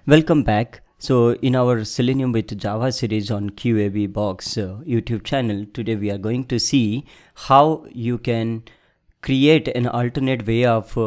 Welcome back. So in our Selenium with Java series on QAB Box YouTube channel, today we are going to see how you can create an alternate way of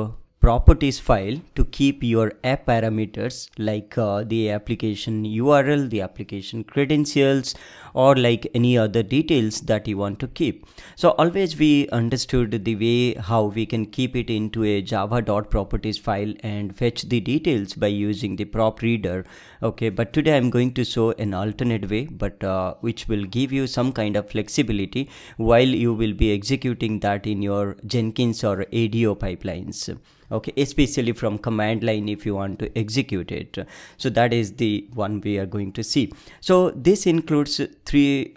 properties file to keep your app parameters like the application URL, the application credentials, or like any other details that you want to keep. So always we understood the way how we can keep it into a java.properties file and fetch the details by using the prop reader. Okay, but today I'm going to show an alternate way, but which will give you some kind of flexibility while you will be executing that in your Jenkins or ADO pipelines. Okay, especially from command line if you want to execute it. So that is the one we are going to see. So this includes three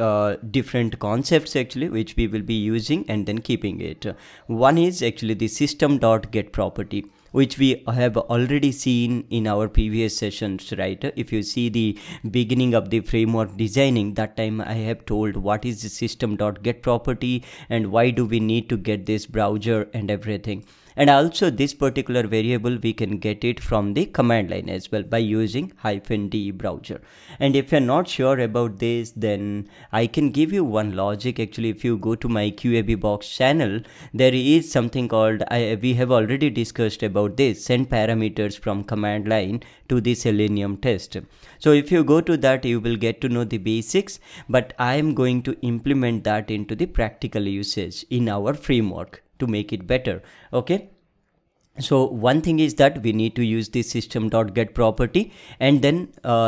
different concepts actually, which we will be using and then keeping it. One is actually the system.get property, which we have already seen in our previous sessions, right? If you see the beginning of the framework designing, that time I have told what is the system.get property and why do we need to get this browser and everything. And also this particular variable we can get it from the command line as well by using -d browser. And if you're not sure about this, then I can give you one logic. Actually, if you go to my QAB Box channel, there is something called, we have already discussed about this, send parameters from command line to the Selenium test. So if you go to that, you will get to know the basics, but I am going to implement that into the practical usage in our framework to make it better. Okay, so one thing is that we need to use the system.get property, and then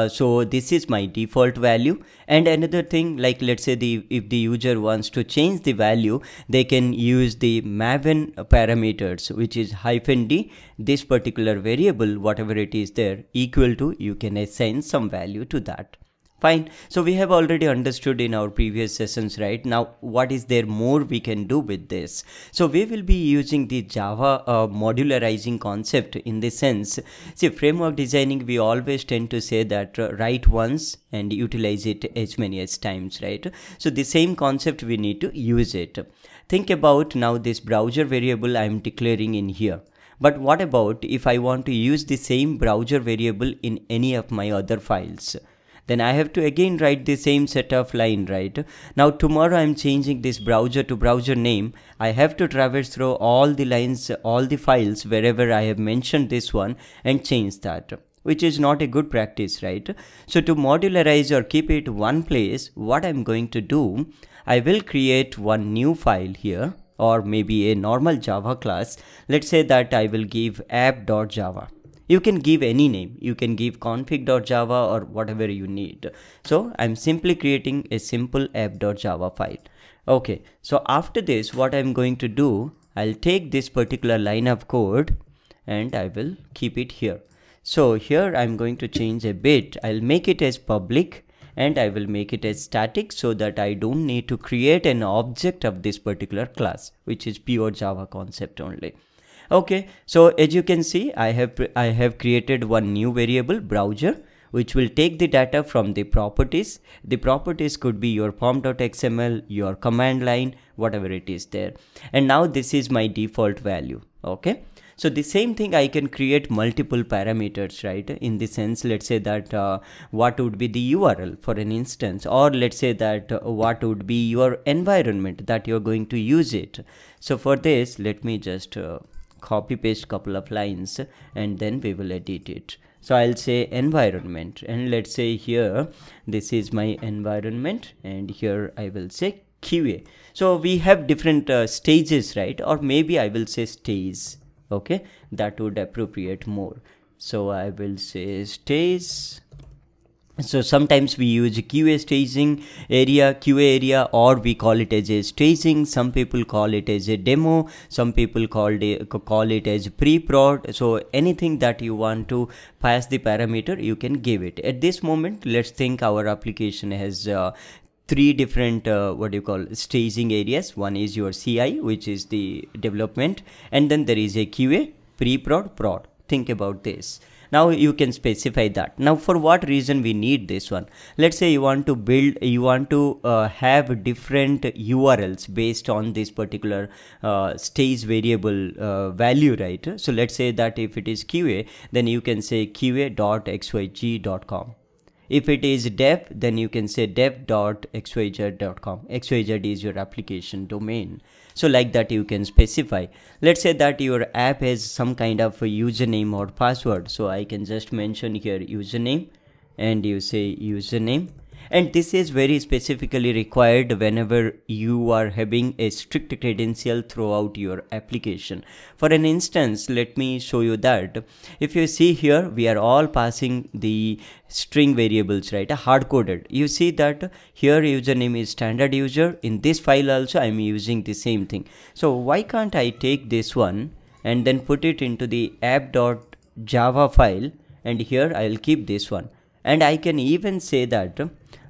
so this is my default value. And another thing, like let's say if the user wants to change the value, they can use the Maven parameters, which is -d, this particular variable, whatever it is there, equal to, you can assign some value to that. Fine. So we have already understood in our previous sessions, right? Now, what is there more we can do with this? So we will be using the Java modularizing concept in the sense, see, framework designing, we always tend to say that write once and utilize it as many as times, right? So the same concept we need to use it. Think about now this browser variable I'm declaring in here. But what about if I want to use the same browser variable in any of my other files? Then I have to again write the same set of line, right? Now tomorrow I'm changing this browser to browser name. I have to traverse through all the lines, all the files wherever I have mentioned this one and change that, which is not a good practice, right? So to modularize or keep it one place, what I'm going to do, I will create one new file here, or maybe a normal Java class. Let's say that I will give app.java. You can give any name, you can give config.java or whatever you need. So I'm simply creating a simple app.java file. Okay, so after this, what I'm going to do, I'll take this particular line of code and I will keep it here. So here I'm going to change a bit. I'll make it as public and I will make it as static so that I don't need to create an object of this particular class, which is pure Java concept only. Okay, so as you can see, I have created one new variable browser, which will take the data from the properties. The properties could be your form.xml, your command line, whatever it is there. And now this is my default value. Okay, so the same thing I can create multiple parameters, right? In the sense, let's say that what would be the URL for an instance, or let's say that what would be your environment that you're going to use it. So for this, let me just copy paste couple of lines and then we will edit it. So I'll say environment, and let's say here this is my environment, and here I will say QA. So we have different stages, right? Or maybe I will say stage. Okay, that would appropriate more. So I will say stage. So sometimes we use QA staging area, QA area, or we call it as a staging. Some people call it as a demo. Some people call it as pre-prod. So anything that you want to pass the parameter, you can give it. At this moment, let's think our application has three different staging areas. One is your CI, which is the development, and then there is a QA, pre-prod, prod. Think about this. Now you can specify that. Now for what reason we need this one? Let's say you want to have different URLs based on this particular stage variable value, right? So let's say that if it is QA, then you can say qa.xyz.com. If it is dev, then you can say dev.xyz.com. xyz is your application domain. So like that you can specify. Let's say that your app has some kind of a username or password. So I can just mention here username, and you say username. And this is very specifically required whenever you are having a strict credential throughout your application. For an instance, let me show you that. If you see here, we are all passing the string variables, right? Hard coded. You see that here username is standard user. In this file also I am using the same thing. So why can't I take this one and then put it into the app.java file, and here I will keep this one, and I can even say that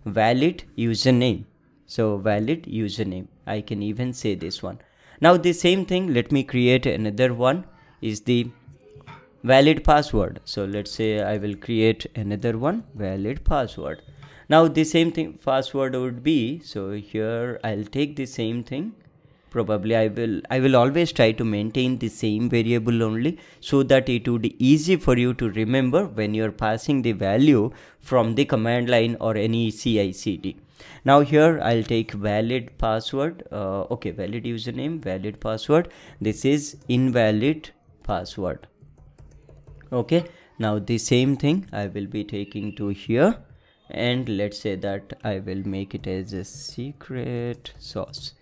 valid username. So valid username, I can even say this one. Now the same thing, let me create another one, is the valid password. So let's say I will create another one, valid password. Now the same thing password would be, so here I'll take the same thing. Probably I will always try to maintain the same variable only, so that it would be easy for you to remember when you're passing the value from the command line or any CI/CD. Now here I'll take valid password. Okay, valid username, valid password. This is invalid password. Okay, now the same thing I will be taking to here, and let's say that I will make it as a secret sauce.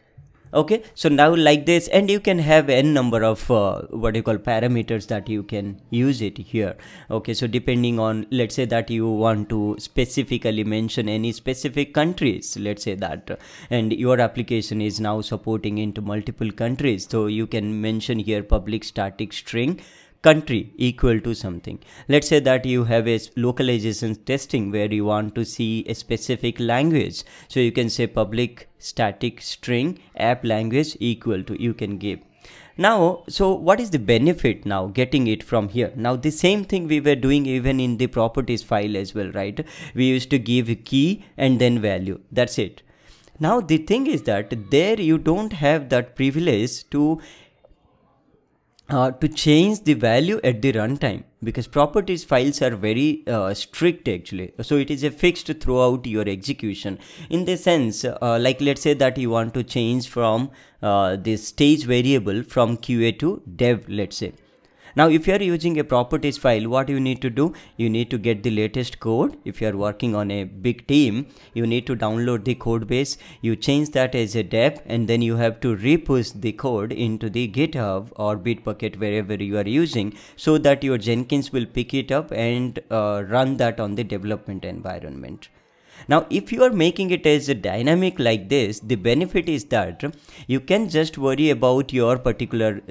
Okay, so now like this, and you can have n number of what you call parameters that you can use it here. Okay, so depending on, let's say that you want to specifically mention any specific countries, let's say that, and your application is now supporting into multiple countries, so you can mention here public static string country equal to something. Let's say that you have a localization testing where you want to see a specific language, so you can say public static string app language equal to, you can give. Now, so what is the benefit now getting it from here? Now the same thing we were doing even in the properties file as well, right? We used to give a key and then value, that's it. Now the thing is that there you don't have that privilege to change the value at the runtime, because properties files are very strict actually. So it is a fixed throughout your execution, in the sense like let's say that you want to change from this stage variable from QA to dev, let's say. Now if you are using a properties file, what you need to do, you need to get the latest code. If you are working on a big team, you need to download the code base, you change that as a dev, and then you have to repush the code into the GitHub or Bitbucket, wherever you are using, so that your Jenkins will pick it up and run that on the development environment. Now if you are making it as a dynamic like this, the benefit is that you can just worry about your particular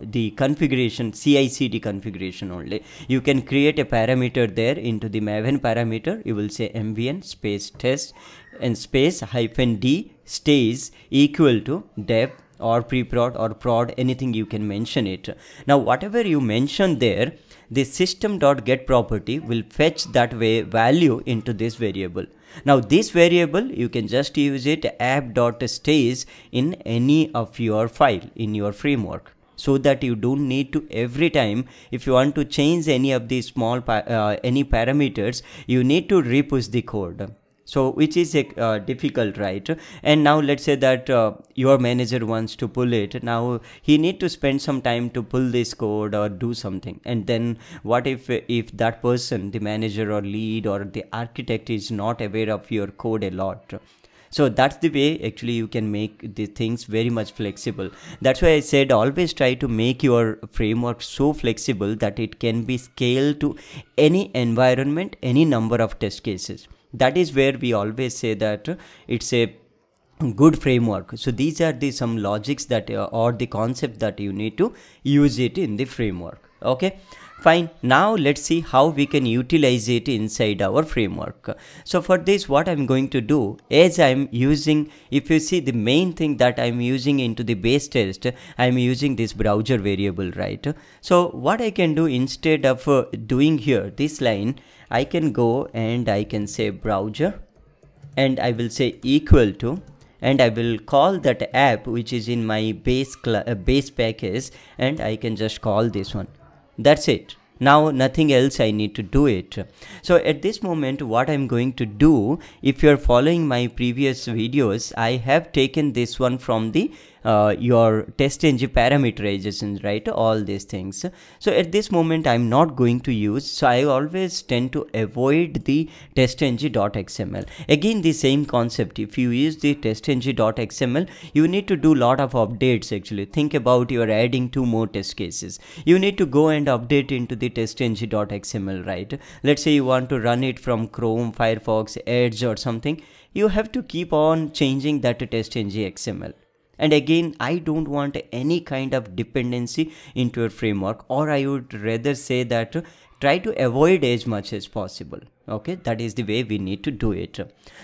the configuration, CI/CD configuration only. You can create a parameter there into the Maven parameter. You will say mvn space test and space -d stays equal to dev or pre-prod or prod, anything you can mention it. Now whatever you mention there, the system.get property will fetch that way value into this variable. Now this variable you can just use it app.stays in any of your file in your framework, so that you don't need to every time if you want to change any of these small any parameters, you need to repush the code. So which is difficult, right? And now let's say that your manager wants to pull it. Now he need to spend some time to pull this code or do something, and then what if that person, the manager or lead or the architect, is not aware of your code a lot? So that's the way actually you can make the things very much flexible. That's why I said always try to make your framework so flexible that it can be scaled to any environment, any number of test cases. That is where we always say that it's a good framework. So these are the some logics that or the concept that you need to use it in the framework. Okay, fine. Now let's see how we can utilize it inside our framework. So for this, what I'm going to do is I'm using, if you see the main thing that I'm using into the base test, I'm using this browser variable, right? So what I can do instead of doing here this line, I can go and I can say browser, and I will say equal to, and I will call that app which is in my base package, and I can just call this one. That's it. Now nothing else I need to do it. So at this moment, what I'm going to do, if you're following my previous videos, I have taken this one from the your test-ng parameterization, right? All these things. So at this moment I'm not going to use, so I always tend to avoid the test-ng.xml. Again, the same concept. If you use the test-ng.xml, you need to do lot of updates. Actually, think about you're adding 2 more test cases. You need to go and update into the test-ng.xml, right? Let's say you want to run it from Chrome, Firefox, Edge or something. You have to keep on changing that to test-ng XML. And again, I don't want any kind of dependency into your framework, or I would rather say that try to avoid as much as possible. Okay, that is the way we need to do it.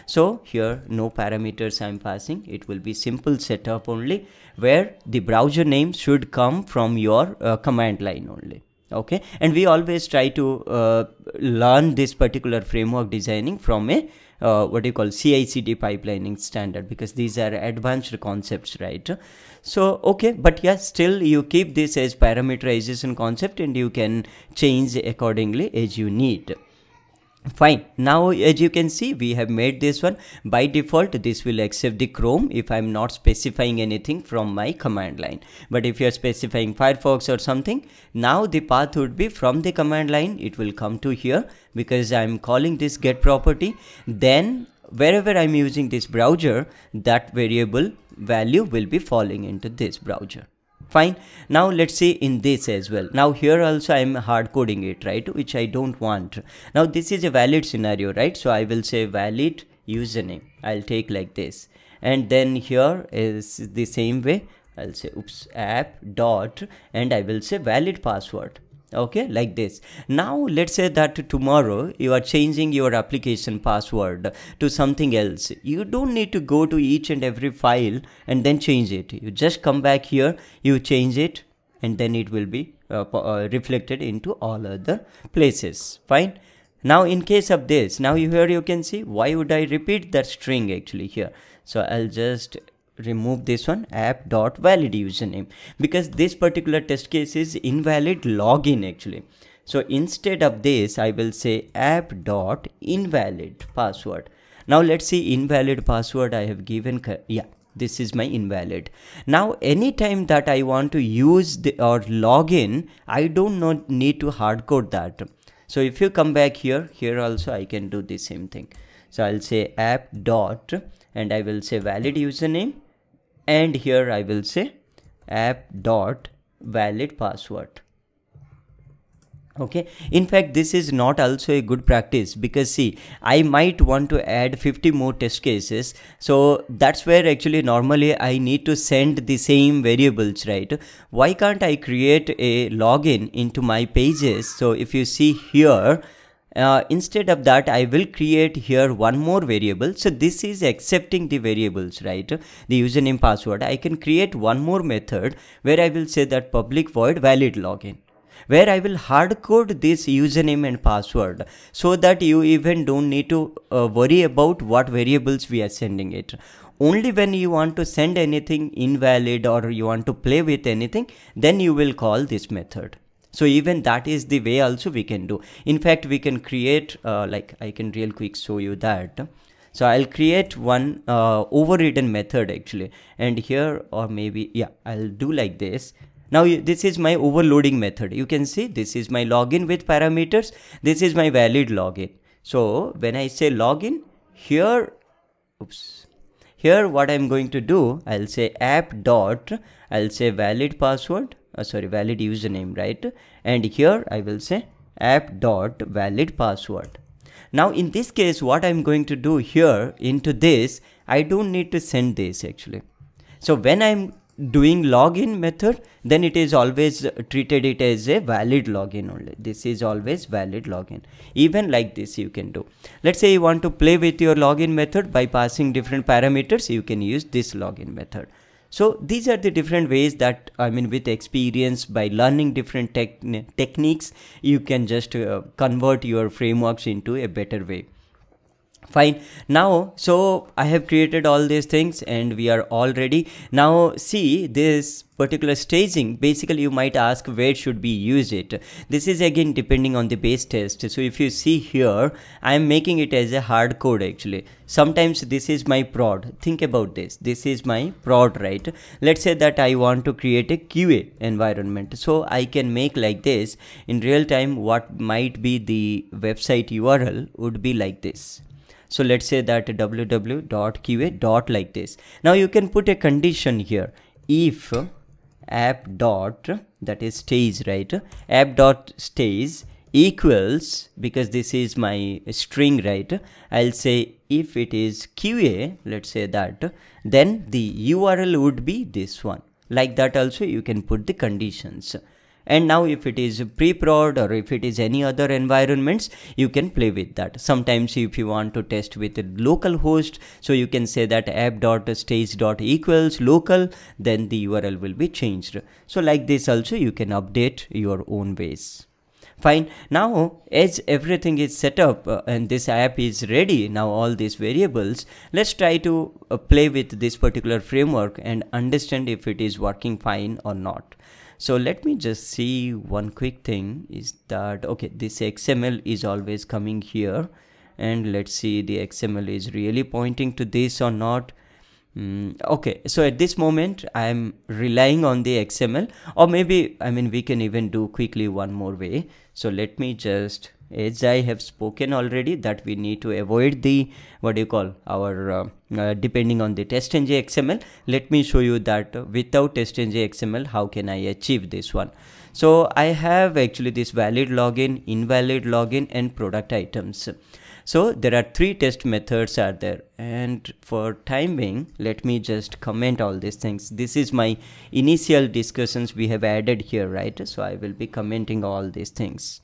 So here no parameters I'm passing. It will be simple setup only, where the browser name should come from your command line only. Okay, and we always try to learn this particular framework designing from a what you call CI/CD pipelining standard, because these are advanced concepts, right? So okay, but yeah, still you keep this as parameterization concept and you can change accordingly as you need. Fine. Now as you can see, we have made this one. By default this will accept the Chrome if I'm not specifying anything from my command line. But if you're specifying Firefox or something, now the path would be from the command line, it will come to here, because I'm calling this get property. Then wherever I'm using this browser, that variable value will be falling into this browser. Fine. Now let's see in this as well. Now here also I'm hard coding it, right, which I don't want. Now this is a valid scenario, right? So I will say valid username. I'll take like this, and then here is the same way. I'll say oops app dot, and I will say valid password. Okay, like this. Now let's say that tomorrow you are changing your application password to something else. You don't need to go to each and every file and then change it. You just come back here, you change it, and then it will be reflected into all other places. Fine. Now in case of this, now here you can see, why would I repeat that string actually here? So I'll just remove this one, app dot valid username, because this particular test case is invalid login actually. So instead of this, I will say app dot invalid password. Now let's see, invalid password I have given, yeah, this is my invalid. Now anytime that I want to use the or login, I don't need to hard code that. So if you come back here, here also I can do the same thing. So I'll say app dot, and I will say valid username, and here I will say app dot valid password. Okay, in fact this is not also a good practice, because see, I might want to add 50 more test cases. So that's where actually normally I need to send the same variables, right? Why can't I create a login into my pages? So if you see here, instead of that, I will create here one more variable. So this is accepting the variables, right? The username, password. I can create one more method where I will say that public void valid login, where I will hard code this username and password, so that you even don't need to worry about what variables we are sending it. Only when you want to send anything invalid or you want to play with anything, then you will call this method. So even that is the way also we can do. In fact, we can create like I can real quick show you that. So I'll create one overridden method actually, and here, or maybe yeah, I'll do like this. Now this is my overloading method. You can see this is my login with parameters. This is my valid login. So when I say login here, oops, here what I'm going to do, I'll say app dot, I'll say valid password, sorry, valid username, right? And here I will say app dot valid password. Now in this case, what I'm going to do here into this, I don't need to send this actually. So when I'm doing login method, then it is always treated it as a valid login only. This is always valid login. Even like this you can do. Let's say you want to play with your login method by passing different parameters, you can use this login method. So these are the different ways that, I mean, with experience, by learning different techniques, you can just convert your frameworks into a better way. Fine. Now, so I have created all these things and we are all ready. Now see this particular staging, basically you might ask where should we use it. This is again depending on the base test. So if you see here, I am making it as a hard code actually. Sometimes this is my prod. Think about this. This is my prod, right? Let's say that I want to create a QA environment. So I can make like this. In real time, what might be the website URL would be like this. So let's say that www.qa. like this. Now you can put a condition here. If app dot, that is stays, right? App dot stays equals, because this is my string, right? I'll say if it is QA, let's say that, then the URL would be this one. Like that also you can put the conditions. And now if it is pre-prod or if it is any other environments, you can play with that. Sometimes if you want to test with a local host, so you can say that app.stays.equals local, then the URL will be changed. So like this also you can update your own ways. Fine. Now as everything is set up and this app is ready, now all these variables, let's try to play with this particular framework and understand if it is working fine or not. So let me just see one quick thing is that, okay, this XML is always coming here, and let's see the XML is really pointing to this or not. Okay, so at this moment I am relying on the XML, or maybe, I mean, we can even do quickly one more way. So let me just, as I have spoken already, that we need to avoid the, what do you call, our depending on the testng XML. Let me show you that without testng XML, how can I achieve this one. So I have actually this valid login, invalid login, and product items. So there are three test methods are there, and for time being, let me just comment all these things. This is my initial discussions we have added here, right? So I will be commenting all these things.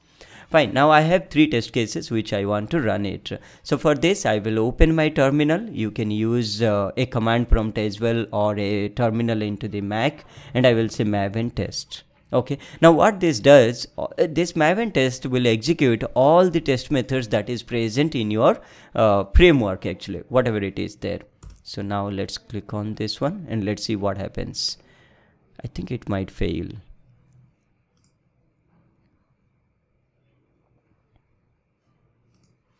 Fine. Now I have three test cases which I want to run it. So for this, I will open my terminal. You can use a command prompt as well, or a terminal into the Mac, and I will say Maven Test. Okay, now what this does, this Maven Test will execute all the test methods that is present in your framework actually, whatever it is there. So now let's click on this one and let's see what happens. I think it might fail.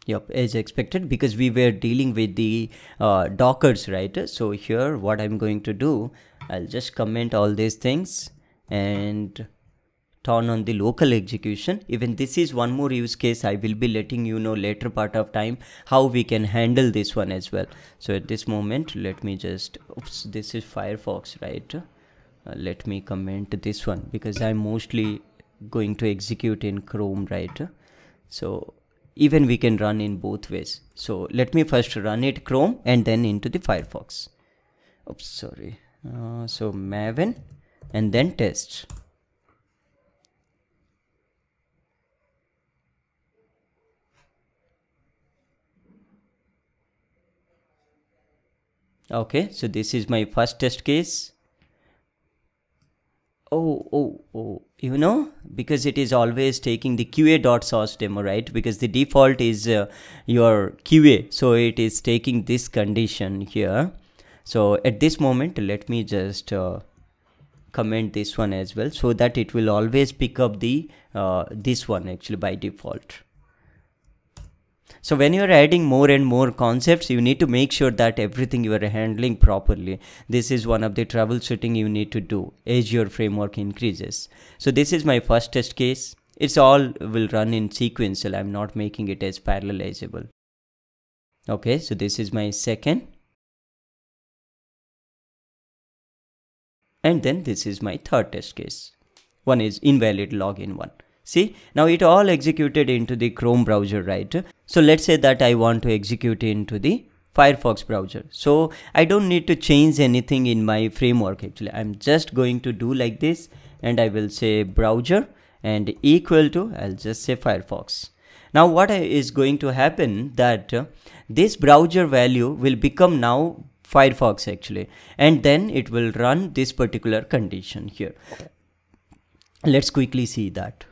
Yep, as expected, because we were dealing with the Dockers, right? So here what I'm going to do, I'll just comment all these things and turn on the local execution. Even this is one more use case. I will be letting you know later part of time how we can handle this one as well. So at this moment, let me just, oops, this is Firefox, right? Let me comment this one because I'm mostly going to execute in Chrome, right? So even we can run in both ways. So let me first run it Chrome and then into the Firefox. Oops, sorry. So Maven and then test. Okay, so this is my first test case. Oh, you know, because it is always taking the QA.source demo, right? Because the default is your QA. So it is taking this condition here. So at this moment, let me just comment this one as well, so that it will always pick up the this one actually by default. So when you are adding more and more concepts, you need to make sure that everything you are handling properly. This is one of the troubleshooting you need to do as your framework increases. So this is my first test case. It's all will run in sequential. I'm not making it as parallelizable. Okay, so this is my second. And then this is my third test case. One is invalid login one. See, now it all executed into the Chrome browser, right? So let's say that I want to execute into the Firefox browser. So I don't need to change anything in my framework. Actually, I'm just going to do like this, and I will say browser and equal to, I'll just say Firefox. Now what is going to happen that this browser value will become now Firefox actually, and then it will run this particular condition here. Let's quickly see that.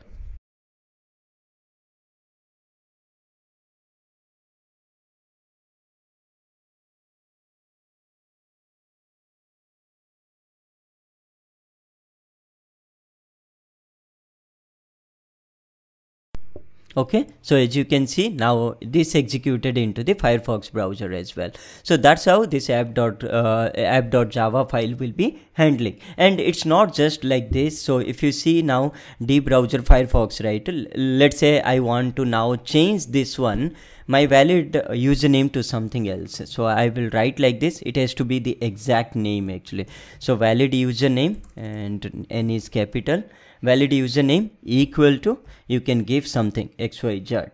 Okay, so as you can see, now this executed into the Firefox browser as well. So that's how this app.java file will be handling. And it's not just like this. So if you see now dbrowser Firefox, right, let's say I want to now change this one, my valid username, to something else. So I will write like this. It has to be the exact name actually. So valid username, and N is capital, valid username equal to, you can give something XYZ.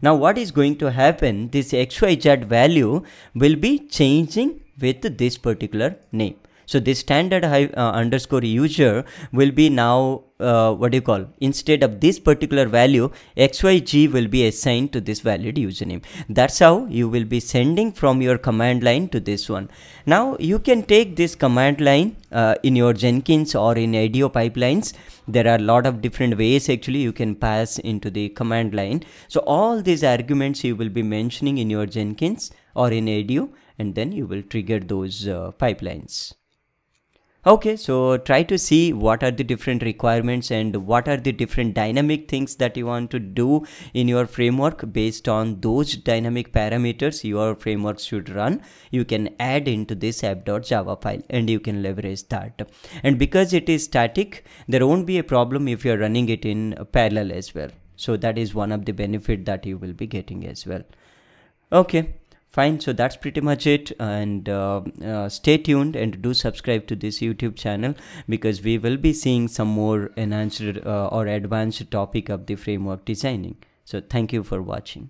Now what is going to happen, this XYZ value will be changing with this particular name. So this standard underscore user will be now instead of this particular value, XYZ will be assigned to this valid username. That's how you will be sending from your command line to this one. Now you can take this command line in your Jenkins or in IDEO pipelines. There are a lot of different ways actually you can pass into the command line. So all these arguments you will be mentioning in your Jenkins or in IDEO, and then you will trigger those pipelines. Okay, so try to see what are the different requirements and what are the different dynamic things that you want to do in your framework. Based on those dynamic parameters your framework should run, you can add into this app.java file and you can leverage that. And because it is static, there won't be a problem if you're running it in parallel as well. So that is one of the benefit that you will be getting as well. Okay. Fine, so that's pretty much it, and stay tuned and do subscribe to this YouTube channel, because we will be seeing some more enhanced or advanced topic of the framework designing. So thank you for watching.